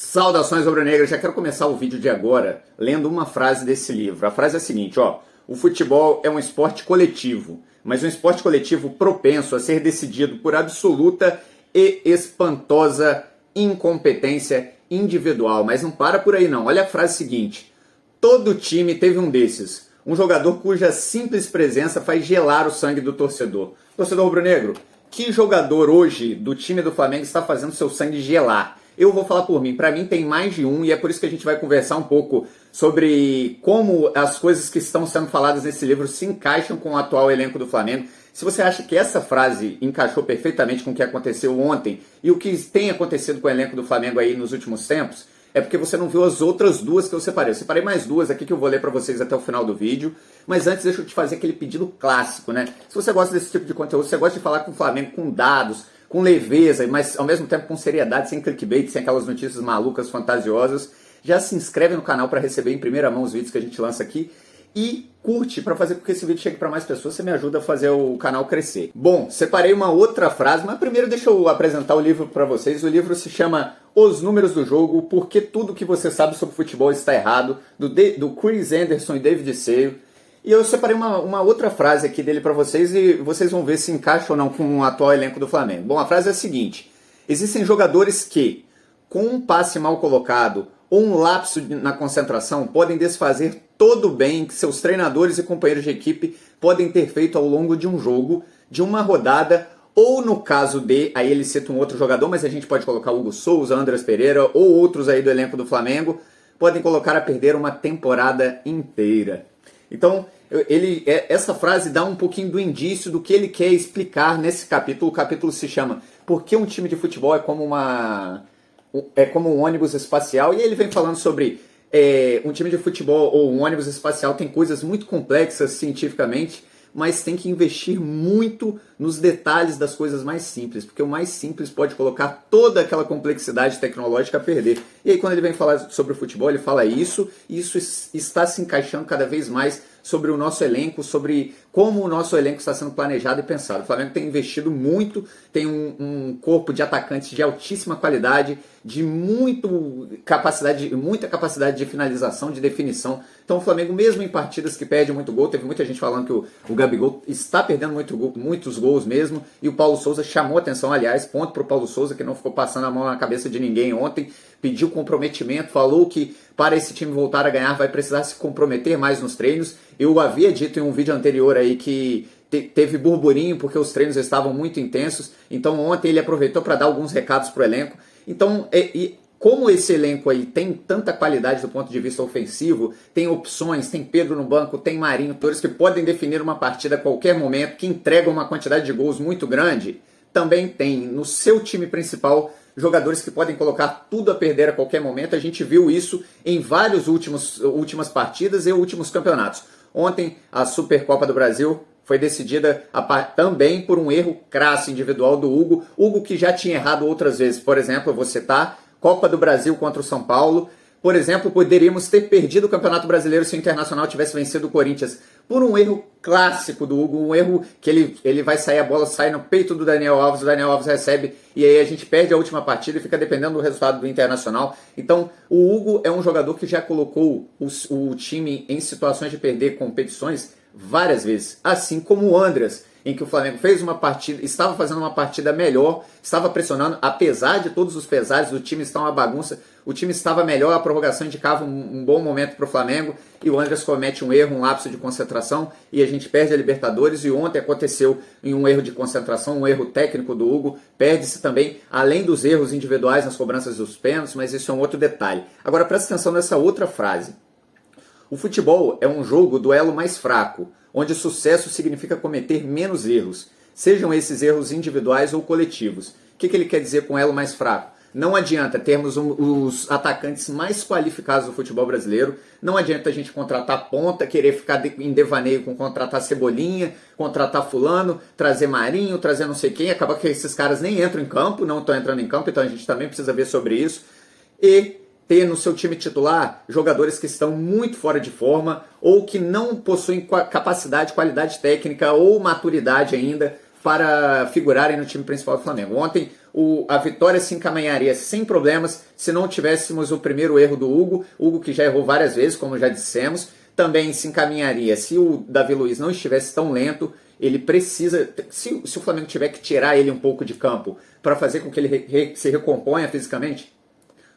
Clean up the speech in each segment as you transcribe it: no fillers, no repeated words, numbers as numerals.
Saudações rubro-negras, já quero começar o vídeo de agora lendo uma frase desse livro. A frase é a seguinte, ó: o futebol é um esporte coletivo, mas um esporte coletivo propenso a ser decidido por absoluta e espantosa incompetência individual. Mas não para por aí não, olha a frase seguinte: todo time teve um desses, um jogador cuja simples presença faz gelar o sangue do torcedor. Torcedor rubro-negro, que jogador hoje do time do Flamengo está fazendo seu sangue gelar? Eu vou falar por mim, para mim tem mais de um, e é por isso que a gente vai conversar um pouco sobre como as coisas que estão sendo faladas nesse livro se encaixam com o atual elenco do Flamengo. Se você acha que essa frase encaixou perfeitamente com o que aconteceu ontem e o que tem acontecido com o elenco do Flamengo aí nos últimos tempos, é porque você não viu as outras duas que eu separei. Eu separei mais duas aqui que eu vou ler para vocês até o final do vídeo. Mas antes, deixa eu te fazer aquele pedido clássico, né? Se você gosta desse tipo de conteúdo, se você gosta de falar com o Flamengo com dados, com leveza, mas ao mesmo tempo com seriedade, sem clickbait, sem aquelas notícias malucas, fantasiosas, já se inscreve no canal para receber em primeira mão os vídeos que a gente lança aqui. E curte para fazer com que esse vídeo chegue para mais pessoas, você me ajuda a fazer o canal crescer. Bom, separei uma outra frase, mas primeiro deixa eu apresentar o livro para vocês. O livro se chama Os Números do Jogo, Porque Tudo que Você Sabe sobre Futebol Está Errado, do Chris Anderson e David Sale. E eu separei uma outra frase aqui dele para vocês e vocês vão ver se encaixa ou não com o atual elenco do Flamengo. Bom, a frase é a seguinte: existem jogadores que, com um passe mal colocado ou um lapso na concentração, podem desfazer todo o bem que seus treinadores e companheiros de equipe podem ter feito ao longo de um jogo, de uma rodada, ou no caso de, aí ele cita um outro jogador, mas a gente pode colocar Hugo Souza, Andrés Pereira ou outros aí do elenco do Flamengo, podem colocar a perder uma temporada inteira. Então, essa frase dá um pouquinho do indício do que ele quer explicar nesse capítulo. O capítulo se chama Por que um time de futebol é como um ônibus espacial? E ele vem falando sobre um time de futebol ou um ônibus espacial tem coisas muito complexas cientificamente, mas tem que investir muito nos detalhes das coisas mais simples, porque o mais simples pode colocar toda aquela complexidade tecnológica a perder. E aí quando ele vem falar sobre o futebol, ele fala isso, e isso está se encaixando cada vez mais sobre o nosso elenco, sobre como o nosso elenco está sendo planejado e pensado. O Flamengo tem investido muito, tem um corpo de atacantes de altíssima qualidade, de muita capacidade de finalização, de definição. Então o Flamengo, mesmo em partidas que perde muito gol, teve muita gente falando que o Gabigol está perdendo muitos gols mesmo, e o Paulo Souza chamou atenção, aliás, ponto para o Paulo Souza, que não ficou passando a mão na cabeça de ninguém ontem, pediu comprometimento, falou que para esse time voltar a ganhar vai precisar se comprometer mais nos treinos. Eu havia dito em um vídeo anterior aí que teve burburinho porque os treinos estavam muito intensos, então ontem ele aproveitou para dar alguns recados para o elenco. Então, como esse elenco aí tem tanta qualidade do ponto de vista ofensivo, tem opções, tem Pedro no banco, tem Marinho, todos que podem definir uma partida a qualquer momento, que entregam uma quantidade de gols muito grande, também tem no seu time principal jogadores que podem colocar tudo a perder a qualquer momento. A gente viu isso em várias últimas partidas e últimos campeonatos. Ontem, a Supercopa do Brasil foi decidida também por um erro crasso individual do Hugo. Hugo que já tinha errado outras vezes. Por exemplo, eu vou citar Copa do Brasil contra o São Paulo. Por exemplo, poderíamos ter perdido o Campeonato Brasileiro se o Internacional tivesse vencido o Corinthians por um erro clássico do Hugo, um erro que ele vai sair, a bola sai no peito do Daniel Alves, o Daniel Alves recebe e aí a gente perde a última partida e fica dependendo do resultado do Internacional. Então, o Hugo é um jogador que já colocou o time em situações de perder competições várias vezes, assim como o Andrés, em que o Flamengo fez uma partida, estava fazendo uma partida melhor, estava pressionando, apesar de todos os pesares, o time está uma bagunça, o time estava melhor, a prorrogação indicava um bom momento para o Flamengo, e o Andrés comete um erro, um lapso de concentração, e a gente perde a Libertadores, e ontem aconteceu em um erro de concentração, um erro técnico do Hugo, perde-se também, além dos erros individuais nas cobranças dos pênaltis, mas isso é um outro detalhe. Agora presta atenção nessa outra frase. O futebol é um jogo do elo mais fraco, onde sucesso significa cometer menos erros, sejam esses erros individuais ou coletivos. O que ele quer dizer com elo mais fraco? Não adianta termos os atacantes mais qualificados do futebol brasileiro, não adianta a gente contratar ponta, querer ficar em devaneio com contratar Cebolinha, contratar fulano, trazer Marinho, trazer não sei quem, acaba que esses caras nem entram em campo, não estão entrando em campo, então a gente também precisa ver sobre isso. E ter no seu time titular jogadores que estão muito fora de forma ou que não possuem capacidade, qualidade técnica ou maturidade ainda para figurarem no time principal do Flamengo. Ontem a vitória se encaminharia sem problemas se não tivéssemos o primeiro erro do Hugo que já errou várias vezes, como já dissemos. Também se encaminharia se o Davi Luiz não estivesse tão lento. Ele precisa, se o Flamengo tiver que tirar ele um pouco de campo para fazer com que ele se recomponha fisicamente,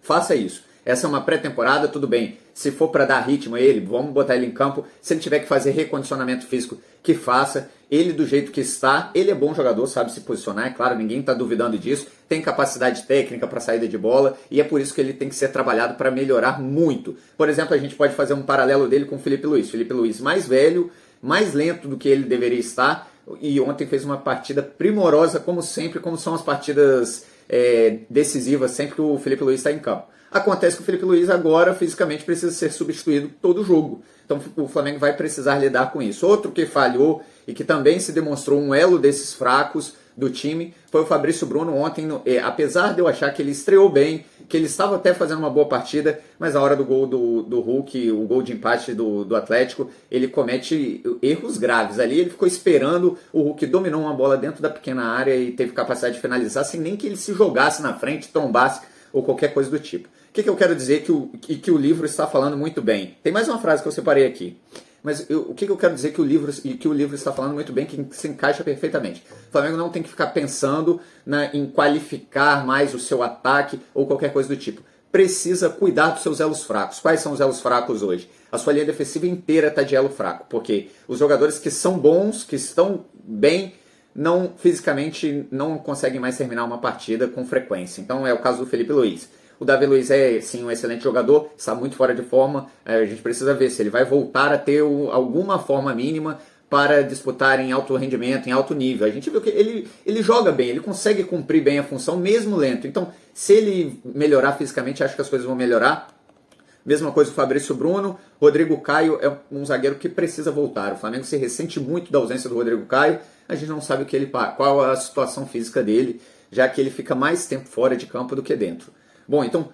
faça isso. Essa é uma pré-temporada, tudo bem. Se for para dar ritmo a ele, vamos botar ele em campo. Se ele tiver que fazer recondicionamento físico, que faça. Ele do jeito que está, ele é bom jogador, sabe se posicionar, é claro, ninguém está duvidando disso. Tem capacidade técnica para saída de bola e é por isso que ele tem que ser trabalhado para melhorar muito. Por exemplo, a gente pode fazer um paralelo dele com o Felipe Luiz. Felipe Luiz mais velho, mais lento do que ele deveria estar, e ontem fez uma partida primorosa, como sempre, como são as partidas decisivas, sempre que o Felipe Luiz está em campo. Acontece que o Felipe Luiz agora fisicamente precisa ser substituído todo jogo, então o Flamengo vai precisar lidar com isso. Outro que falhou e que também se demonstrou um elo desses fracos do time foi o Fabrício Bruno ontem, apesar de eu achar que ele estreou bem, que ele estava até fazendo uma boa partida, mas na hora do gol do Hulk, o gol de empate do Atlético, ele comete erros graves ali. Ele ficou esperando, o Hulk dominou uma bola dentro da pequena área e teve capacidade de finalizar sem nem que ele se jogasse na frente, trombasse ou qualquer coisa do tipo. O que eu quero dizer que o livro está falando muito bem? Tem mais uma frase que eu separei aqui. Mas o que eu quero dizer que o livro está falando muito bem, que se encaixa perfeitamente. O Flamengo não tem que ficar pensando em qualificar mais o seu ataque ou qualquer coisa do tipo. Precisa cuidar dos seus elos fracos. Quais são os elos fracos hoje? A sua linha defensiva inteira está de elo fraco, porque os jogadores que são bons, que estão bem, fisicamente não conseguem mais terminar uma partida com frequência. Então é o caso do Felipe Luiz. O Davi Luiz é, sim, um excelente jogador, está muito fora de forma. A gente precisa ver se ele vai voltar a ter alguma forma mínima para disputar em alto rendimento, em alto nível. A gente viu que ele joga bem, ele consegue cumprir bem a função, mesmo lento. Então, se ele melhorar fisicamente, acho que as coisas vão melhorar. Mesma coisa o Fabrício Bruno. Rodrigo Caio é um zagueiro que precisa voltar. O Flamengo se ressente muito da ausência do Rodrigo Caio. A gente não sabe qual a situação física dele, já que ele fica mais tempo fora de campo do que dentro. Bom, então,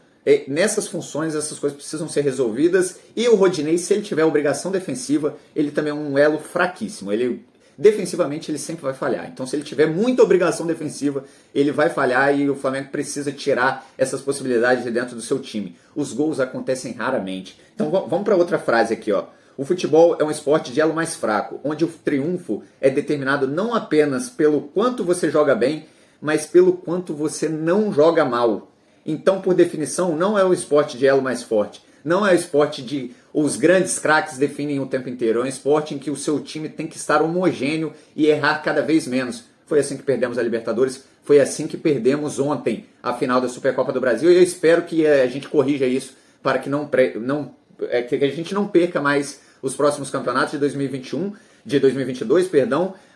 nessas funções, essas coisas precisam ser resolvidas. E o Rodinei, se ele tiver obrigação defensiva, ele também é um elo fraquíssimo. Defensivamente, ele sempre vai falhar. Então, se ele tiver muita obrigação defensiva, ele vai falhar e o Flamengo precisa tirar essas possibilidades de dentro do seu time. Os gols acontecem raramente. Então, vamos para outra frase aqui, ó. O futebol é um esporte de elo mais fraco, onde o triunfo é determinado não apenas pelo quanto você joga bem, mas pelo quanto você não joga mal. Então, por definição, não é o esporte de elo mais forte. Não é o esporte de os grandes craques definem o tempo inteiro. É um esporte em que o seu time tem que estar homogêneo e errar cada vez menos. Foi assim que perdemos a Libertadores. Foi assim que perdemos ontem a final da Supercopa do Brasil. E eu espero que a gente corrija isso para que que a gente não perca mais os próximos campeonatos de 2022,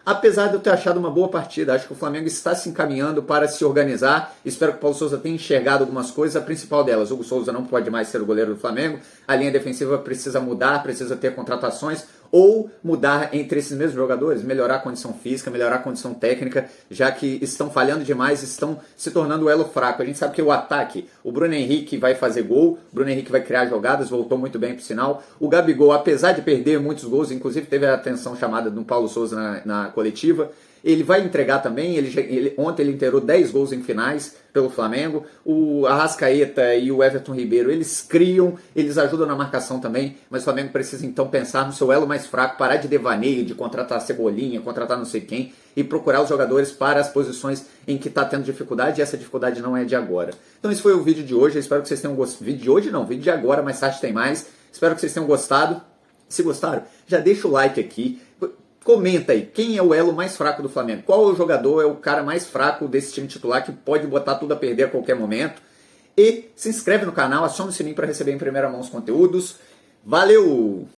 apesar de eu ter achado uma boa partida. Acho que o Flamengo está se encaminhando para se organizar. Espero que o Paulo Souza tenha enxergado algumas coisas. A principal delas, o Hugo Souza não pode mais ser o goleiro do Flamengo. A linha defensiva precisa mudar, precisa ter contratações ou mudar entre esses mesmos jogadores, melhorar a condição física, melhorar a condição técnica, já que estão falhando demais, estão se tornando o elo fraco. A gente sabe que o ataque, o Bruno Henrique vai fazer gol, o Bruno Henrique vai criar jogadas, voltou muito bem pro sinal. O Gabigol, apesar de perder muitos gols, inclusive teve a atenção chamada do Paulo Souza na coletiva, ele vai entregar também. Ontem ele inteirou 10 gols em finais pelo Flamengo. O Arrascaeta e o Everton Ribeiro, eles criam, eles ajudam na marcação também, mas o Flamengo precisa então pensar no seu elo mais fraco, parar de devaneio, de contratar Cebolinha, contratar não sei quem, e procurar os jogadores para as posições em que está tendo dificuldade, e essa dificuldade não é de agora. Então esse foi o vídeo de hoje, eu espero que vocês tenham gostado. Vídeo de hoje não, vídeo de agora, mais tarde tem mais. Espero que vocês tenham gostado. Se gostaram, já deixa o like aqui. Comenta aí, quem é o elo mais fraco do Flamengo? Qual o jogador é o cara mais fraco desse time titular que pode botar tudo a perder a qualquer momento? E se inscreve no canal, aciona o sininho para receber em primeira mão os conteúdos. Valeu!